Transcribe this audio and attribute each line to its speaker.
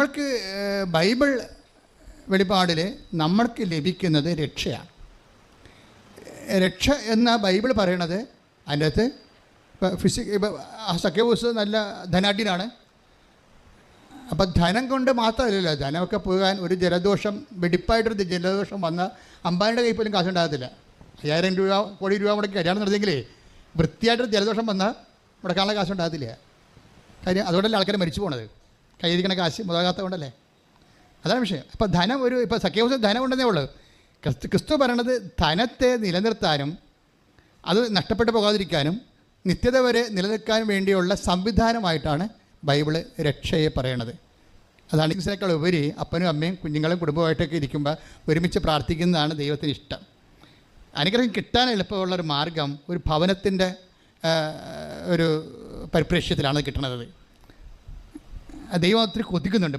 Speaker 1: നമ്മൾക്ക് ബൈബിൾ വെളിപാടിൽ നമ്മൾക്ക് ലഭിക്കുന്നത് രക്ഷയാണ്. രക്ഷ എന്ന ബൈബിൾ പറയണത് അതിൻ്റെ അകത്ത് ഇപ്പോൾ സഖ്യബോസ് നല്ല ധനാഢ്യനാണ്. അപ്പം ധനം കൊണ്ട് മാത്രമല്ലല്ലോ, ധനമൊക്കെ പോകാൻ ഒരു ജലദോഷം, വെടിപ്പായിട്ടൊരു ജലദോഷം വന്ന അമ്പാനിയുടെ കയ്യിൽ പോലും കാശുണ്ടാകത്തില്ല. 5000 രൂപ കോടി രൂപ മുടക്കി കല്യാണം നടത്തിയെങ്കിലേ വൃത്തിയായിട്ടൊരു ജലദോഷം വന്നാൽ മുടക്കാനുള്ള കാശുണ്ടാകത്തില്ല. കാര്യം അതുകൊണ്ടല്ലേ ആൾക്കാർ മരിച്ചു പോണത്, കയ്യിരിക്കണ കാശ് മുതലാകാത്ത കൊണ്ടല്ലേ. അതാണ് വിഷയം. അപ്പോൾ ധനം ഇപ്പോൾ സഖ്യബോസിന് ധനം ഉണ്ടെന്നേ ഉള്ളൂ. ക്രിസ്തു പറയണത് ധനത്തെ നിലനിർത്താനും അത് നഷ്ടപ്പെട്ടു പോകാതിരിക്കാനും നിത്യത വരെ നിലനിൽക്കാൻ വേണ്ടിയുള്ള സംവിധാനമായിട്ടാണ് ബൈബിള് രക്ഷയെ പറയണത്. അതാണ് ഇതിനേക്കാൾ ഉപരി അപ്പനും അമ്മയും കുഞ്ഞുങ്ങളും കുടുംബമായിട്ടൊക്കെ ഇരിക്കുമ്പോൾ ഒരുമിച്ച് പ്രാർത്ഥിക്കുന്നതാണ് ദൈവത്തിന് ഇഷ്ടം. അനുഗ്രഹം കിട്ടാൻ എളുപ്പമുള്ളൊരു മാർഗം ഒരു ഭവനത്തിൻ്റെ ഒരു പരിപ്രേക്ഷ്യത്തിലാണ് കിട്ടുന്നത്. ദൈവം ഒത്തിരി കൊതിക്കുന്നുണ്ട്.